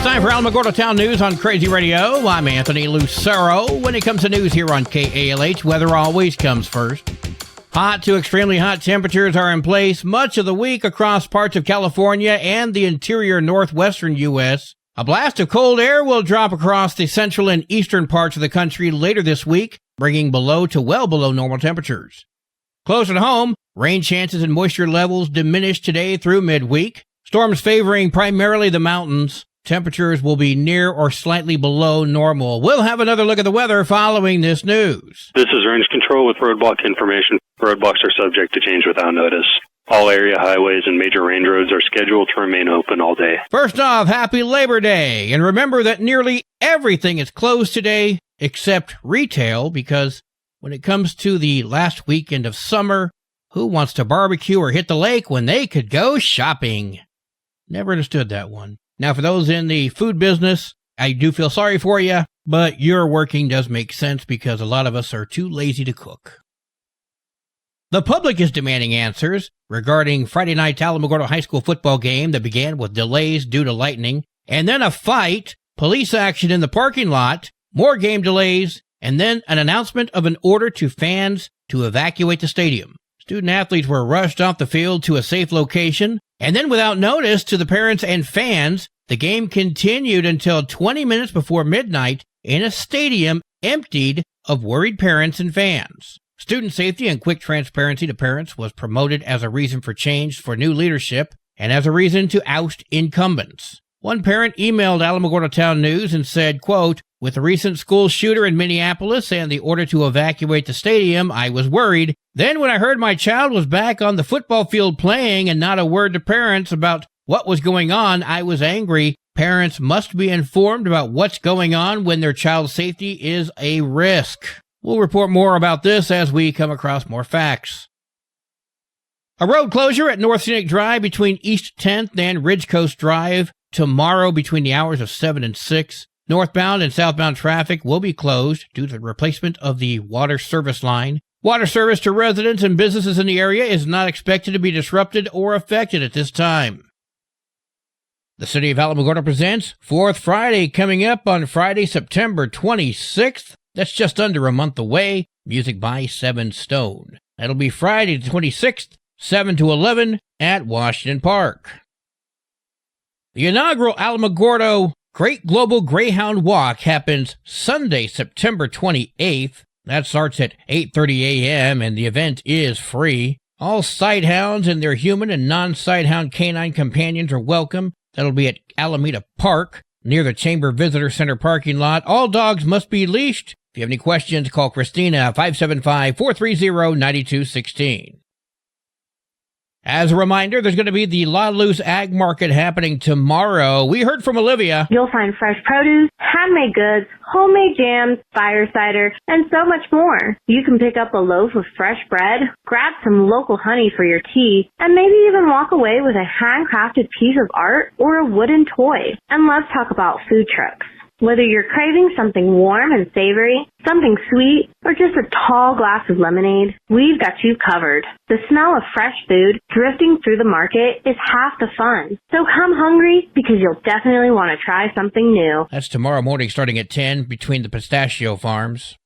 Time for Alamogordo Town News on Crazy Radio. I'm Anthony Lucero. When it comes to news here on KALH, weather always comes first. Hot to extremely hot temperatures are in place much of the week across parts of California and the interior northwestern U.S. A blast of cold air will drop across the central and eastern parts of the country later this week, bringing below to well below normal temperatures. Closer to home, rain chances and moisture levels diminish today through midweek. Storms favoring primarily the mountains. Temperatures will be near or slightly below normal. We'll have another look at the weather following this news. This is Range Control with roadblock information. Roadblocks are subject to change without notice. All area highways and major range roads are scheduled to remain open all day. First off, happy Labor Day. And remember that nearly everything is closed today except retail, because when it comes to the last weekend of summer, who wants to barbecue or hit the lake when they could go shopping? Never understood that one. Now, for those in the food business, I do feel sorry for you, but your working does make sense because a lot of us are too lazy to cook. The public is demanding answers regarding Friday night's Alamogordo High School football game that began with delays due to lightning, and then a fight, police action in the parking lot, more game delays, and then an announcement of an order to fans to evacuate the stadium. Student-athletes were rushed off the field to a safe location, and then without notice to the parents and fans, the game continued until 20 minutes before midnight in a stadium emptied of worried parents and fans. Student safety and quick transparency to parents was promoted as a reason for change for new leadership and as a reason to oust incumbents. One parent emailed Alamogordo Town News and said, quote, "With the recent school shooter in Minneapolis and the order to evacuate the stadium, I was worried. Then when I heard my child was back on the football field playing and not a word to parents about what was going on, I was angry. Parents must be informed about what's going on when their child's safety is a risk." We'll report more about this as we come across more facts. A road closure at North Scenic Drive between East 10th and Ridge Coast Drive tomorrow between the hours of 7 and 6. Northbound and southbound traffic will be closed due to the replacement of the water service line. Water service to residents and businesses in the area is not expected to be disrupted or affected at this time. The City of Alamogordo presents Fourth Friday coming up on Friday, September 26th. That's just under a month away. Music by 7 Stone. That'll be Friday the 26th, 7 to 11 at Washington Park. The inaugural Alamogordo Great Global Greyhound Walk happens Sunday, September 28th. That starts at 8:30 a.m. and the event is free. All sighthounds and their human and non-sighthound canine companions are welcome. That'll be at Alameda Park, near the Chamber Visitor Center parking lot. All dogs must be leashed. If you have any questions, call Christina, 575-430-9216. As a reminder, there's going to be the La Luz Ag Market happening tomorrow. We heard from Olivia. You'll find fresh produce, handmade goods, homemade jams, fire cider, and so much more. You can pick up a loaf of fresh bread, grab some local honey for your tea, and maybe even walk away with a handcrafted piece of art or a wooden toy. And let's talk about food trucks. Whether you're craving something warm and savory, something sweet, or just a tall glass of lemonade, we've got you covered. The smell of fresh food drifting through the market is half the fun. So come hungry because you'll definitely want to try something new. That's tomorrow morning starting at 10 between the pistachio farms.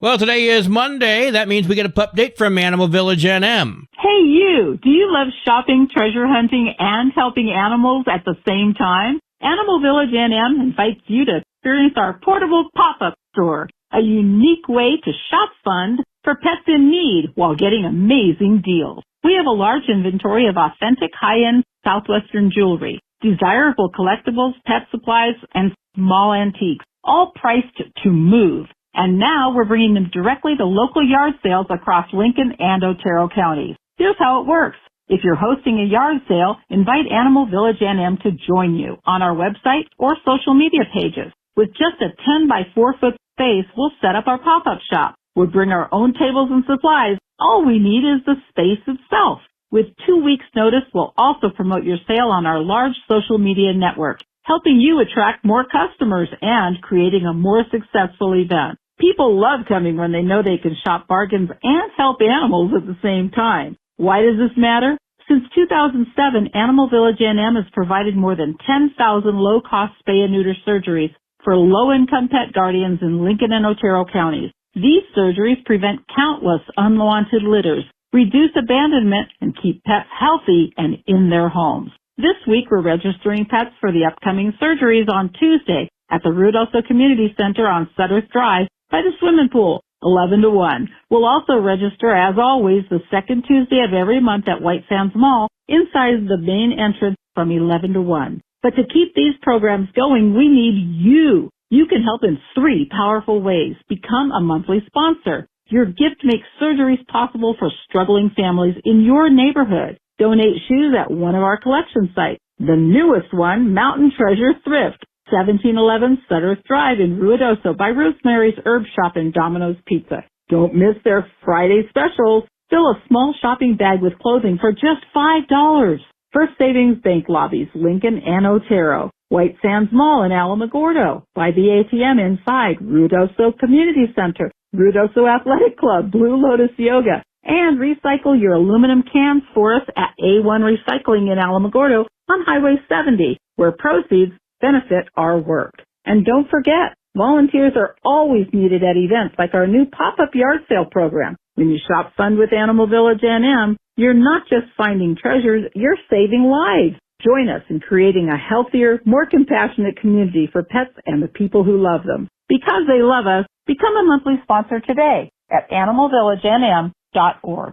Well, today is Monday. That means we get a update from Animal Village NM. Hey you! Do you love shopping, treasure hunting, and helping animals at the same time? Animal Village NM invites you to experience our portable pop-up store, a unique way to shop fund for pets in need while getting amazing deals. We have a large inventory of authentic high-end Southwestern jewelry, desirable collectibles, pet supplies, and small antiques, all priced to move. And now we're bringing them directly to local yard sales across Lincoln and Otero counties. Here's how it works. If you're hosting a yard sale, invite Animal Village NM to join you on our website or social media pages. With just a 10 by 4 foot space, we'll set up our pop-up shop. We'll bring our own tables and supplies. All we need is the space itself. With 2 weeks' notice, we'll also promote your sale on our large social media network, helping you attract more customers and creating a more successful event. People love coming when they know they can shop bargains and help animals at the same time. Why does this matter? Since 2007, Animal Village NM has provided more than 10,000 low-cost spay and neuter surgeries for low-income pet guardians in Lincoln and Otero counties. These surgeries prevent countless unwanted litters, reduce abandonment, and keep pets healthy and in their homes. This week, we're registering pets for the upcoming surgeries on Tuesday at the Ruidoso Community Center on Sutterth Drive by the swimming pool, 11 to 1. We'll also register, as always, the second Tuesday of every month at White Sands Mall inside the main entrance from 11 to 1. But to keep these programs going, we need you. You can help in 3 powerful ways. Become a monthly sponsor. Your gift makes surgeries possible for struggling families in your neighborhood. Donate shoes at one of our collection sites. The newest one, Mountain Treasure Thrift, 1711 Sutterth Drive in Ruidoso by Rosemary's Herb Shop and Domino's Pizza. Don't miss their Friday specials. Fill a small shopping bag with clothing for just $5. First Savings Bank lobbies, Lincoln and Otero. White Sands Mall in Alamogordo. By the ATM inside, Ruidoso Community Center. Ruidoso Athletic Club, Blue Lotus Yoga. And recycle your aluminum cans for us at A1 Recycling in Alamogordo on Highway 70, where proceeds benefit our work. And don't forget, volunteers are always needed at events like our new pop-up yard sale program. When you shop fund with Animal Village NM, you're not just finding treasures, you're saving lives. Join us in creating a healthier, more compassionate community for pets and the people who love them. Because they love us, become a monthly sponsor today at animalvillagenm.org.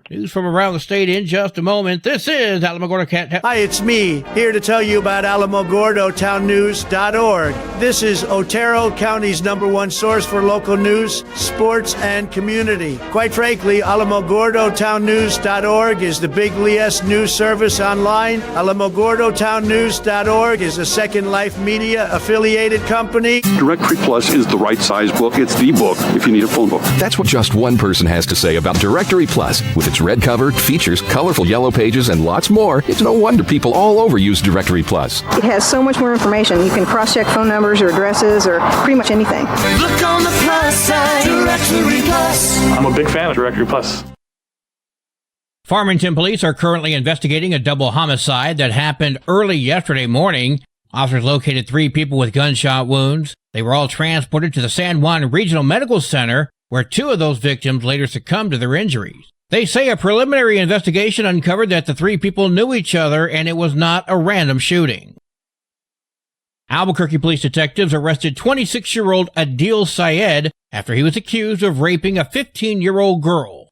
News from around the state in just a moment. This is Alamogordo Cat. Hi, it's me, here to tell you about AlamogordoTownNews.org. This is Otero County's #1 source for local news, sports, and community. Quite frankly, AlamogordoTownNews.org is the big LES news service online. AlamogordoTownNews.org is a Second Life Media affiliated company. Directory Plus is the right size book. It's the book if you need a phone book. That's what just one person has to say about Directory Plus. With its red cover, features, colorful yellow pages, and lots more, it's no wonder people all over use Directory Plus. It has so much more information. You can cross-check phone numbers or addresses or pretty much anything. Look on the plus side, Directory Plus. I'm a big fan of Directory Plus. Farmington police are currently investigating a double homicide that happened early yesterday morning. Officers located 3 people with gunshot wounds. They were all transported to the San Juan Regional Medical Center, where 2 of those victims later succumbed to their injuries. They say a preliminary investigation uncovered that the 3 people knew each other and it was not a random shooting. Albuquerque police detectives arrested 26-year-old Adil Syed after he was accused of raping a 15-year-old girl.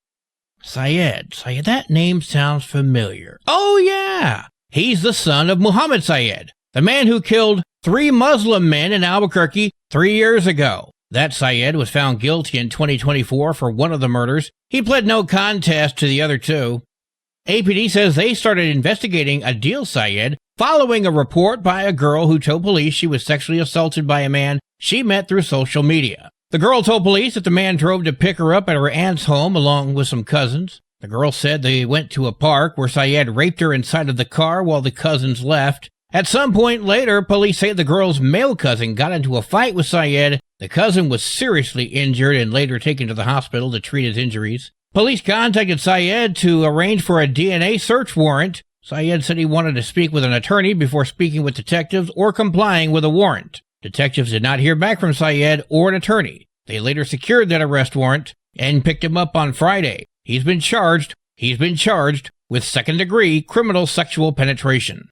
Syed, that name sounds familiar. Oh yeah, he's the son of Muhammad Syed, the man who killed 3 Muslim men in Albuquerque 3 years ago. That Syed was found guilty in 2024 for one of the murders. He pled no contest to the other 2. APD says they started investigating Adil Syed following a report by a girl who told police she was sexually assaulted by a man she met through social media. The girl told police that the man drove to pick her up at her aunt's home along with some cousins. The girl said they went to a park where Syed raped her inside of the car while the cousins left. At some point later, police say the girl's male cousin got into a fight with Syed. The cousin was seriously injured and later taken to the hospital to treat his injuries. Police contacted Syed to arrange for a DNA search warrant. Syed said he wanted to speak with an attorney before speaking with detectives or complying with a warrant. Detectives did not hear back from Syed or an attorney. They later secured that arrest warrant and picked him up on Friday. He's been charged with second-degree criminal sexual penetration.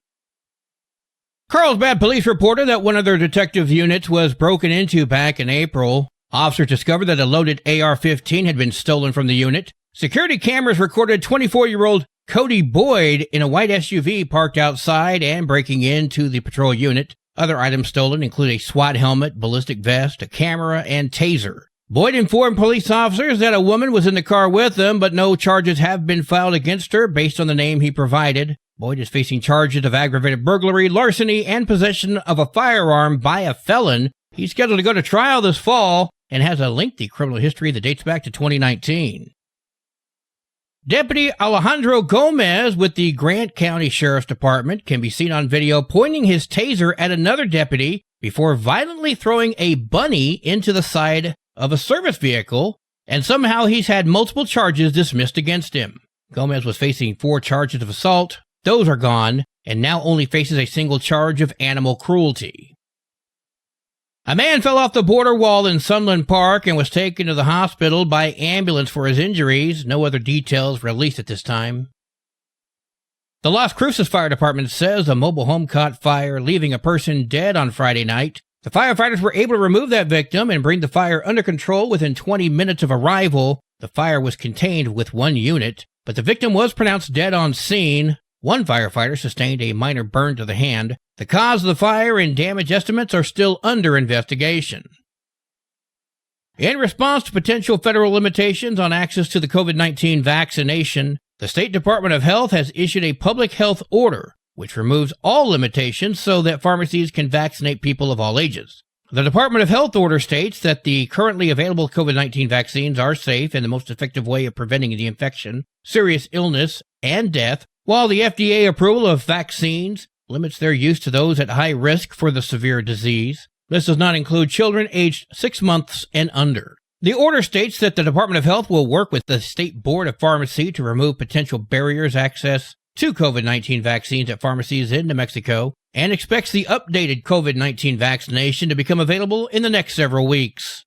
Carlsbad police reported that one of their detective units was broken into back in April. Officers discovered that a loaded AR-15 had been stolen from the unit. Security cameras recorded 24-year-old Cody Boyd in a white SUV parked outside and breaking into the patrol unit. Other items stolen include a SWAT helmet, ballistic vest, a camera, and taser. Boyd informed police officers that a woman was in the car with them, but no charges have been filed against her based on the name he provided. Boyd is facing charges of aggravated burglary, larceny, and possession of a firearm by a felon. He's scheduled to go to trial this fall and has a lengthy criminal history that dates back to 2019. Deputy Alejandro Gomez with the Grant County Sheriff's Department can be seen on video pointing his taser at another deputy before violently throwing a bunny into the side of a service vehicle, and somehow he's had multiple charges dismissed against him. Gomez was facing 4 charges of assault, Those are gone, and now only faces a single charge of animal cruelty. A man fell off the border wall in Sunland Park and was taken to the hospital by ambulance for his injuries. No other details released at this time. The Las Cruces Fire Department says a mobile home caught fire, leaving a person dead on Friday night. The firefighters were able to remove that victim and bring the fire under control within 20 minutes of arrival. The fire was contained with one unit, but the victim was pronounced dead on scene. One firefighter sustained a minor burn to the hand. The cause of the fire and damage estimates are still under investigation. In response to potential federal limitations on access to the COVID-19 vaccination, the State Department of Health has issued a public health order, which removes all limitations so that pharmacies can vaccinate people of all ages. The Department of Health order states that the currently available COVID-19 vaccines are safe and the most effective way of preventing the infection, serious illness, and death, while the FDA approval of vaccines limits their use to those at high risk for the severe disease. This does not include children aged 6 months and under. The order states that the Department of Health will work with the State Board of Pharmacy to remove potential barriers access to COVID-19 vaccines at pharmacies in New Mexico and expects the updated COVID-19 vaccination to become available in the next several weeks.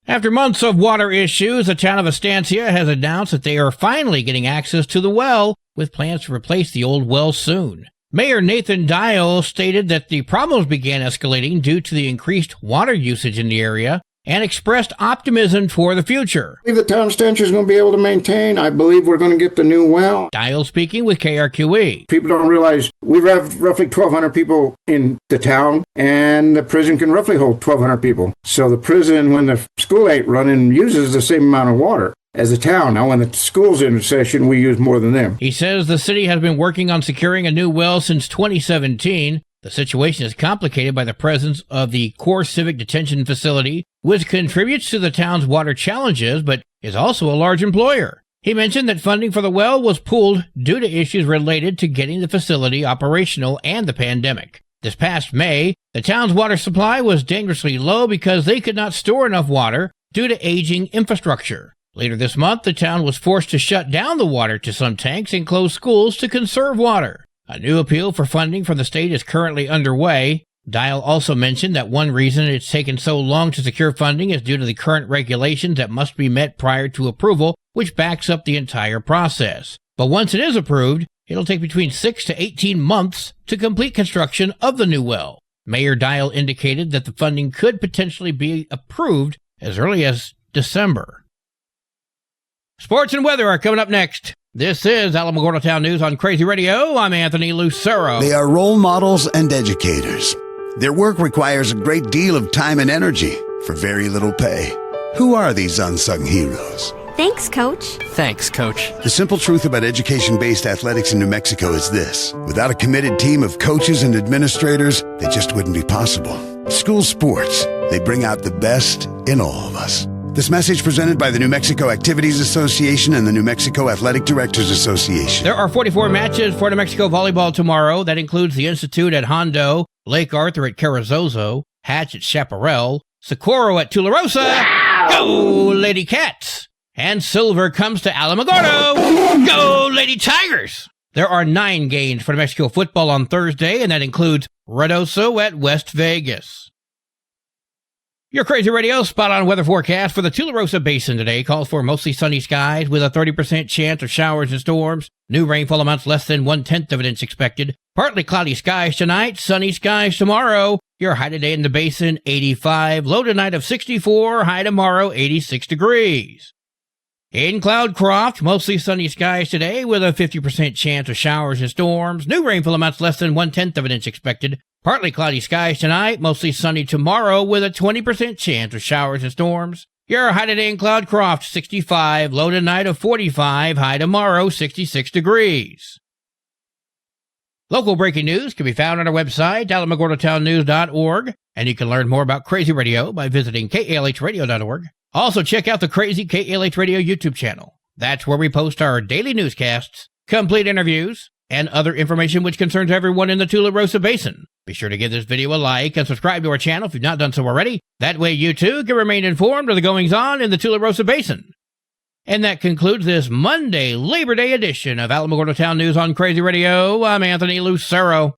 After months of water issues, the town of Estancia has announced that they are finally getting access to the well, with plans to replace the old well soon. Mayor Nathan Dial stated that the problems began escalating due to the increased water usage in the area and expressed optimism for the future. I believe the town of Estancia is going to be able to maintain. I believe we're going to get the new well. Dial speaking with KRQE. People don't realize we have roughly 1,200 people in the town, and the prison can roughly hold 1,200 people. So the prison, when the school ain't running, uses the same amount of water as the town. Now, when the school's in session, we use more than them. He says the city has been working on securing a new well since 2017. The situation is complicated by the presence of the Core Civic Detention Facility, which contributes to the town's water challenges, but is also a large employer. He mentioned that funding for the well was pulled due to issues related to getting the facility operational and the pandemic. This past May, the town's water supply was dangerously low because they could not store enough water due to aging infrastructure. Later this month, the town was forced to shut down the water to some tanks and close schools to conserve water. A new appeal for funding from the state is currently underway. Dial also mentioned that one reason it's taken so long to secure funding is due to the current regulations that must be met prior to approval, which backs up the entire process. But once it is approved, it'll take between 6 to 18 months to complete construction of the new well. Mayor Dial indicated that the funding could potentially be approved as early as December. Sports and weather are coming up next. This is Alamogordo Town News on Crazy Radio. I'm Anthony Lucero. They are role models and educators. Their work requires a great deal of time and energy for very little pay. Who are these unsung heroes? Thanks, Coach. Thanks, Coach. The simple truth about education-based athletics in New Mexico is this. Without a committed team of coaches and administrators, they just wouldn't be possible. School sports, they bring out the best in all of us. This message presented by the New Mexico Activities Association and the New Mexico Athletic Directors Association. There are 44 matches for New Mexico volleyball tomorrow. That includes the Institute at Hondo, Lake Arthur at Carrizozo, Hatch at Chaparral, Socorro at Tularosa. Wow! Go, Lady Cats! And silver comes to Alamogordo. Go, Lady Tigers! There are 9 games for New Mexico football on Thursday, and that includes Ruidoso at West Vegas. Your Crazy Radio spot-on weather forecast for the Tularosa Basin today calls for mostly sunny skies with a 30% chance of showers and storms. New rainfall amounts less than 1/10 of an inch expected. Partly cloudy skies tonight, sunny skies tomorrow. Your high today in the basin, 85. Low tonight of 64. High tomorrow, 86 degrees. In Cloudcroft, mostly sunny skies today with a 50% chance of showers and storms. New rainfall amounts less than 1/10 of an inch expected. Partly cloudy skies tonight, mostly sunny tomorrow with a 20% chance of showers and storms. Your high today in Cloudcroft, 65. Low tonight of 45. High tomorrow, 66 degrees. Local breaking news can be found on our website, alamogordotownnews.org, and you can learn more about Crazy Radio by visiting kalhradio.org. Also, check out the Crazy KALH Radio YouTube channel. That's where we post our daily newscasts, complete interviews, and other information which concerns everyone in the Tularosa Basin. Be sure to give this video a like and subscribe to our channel if you've not done so already. That way you too can remain informed of the goings-on in the Tularosa Basin. And that concludes this Monday, Labor Day edition of Alamogordo Town News on Crazy Radio. I'm Anthony Lucero.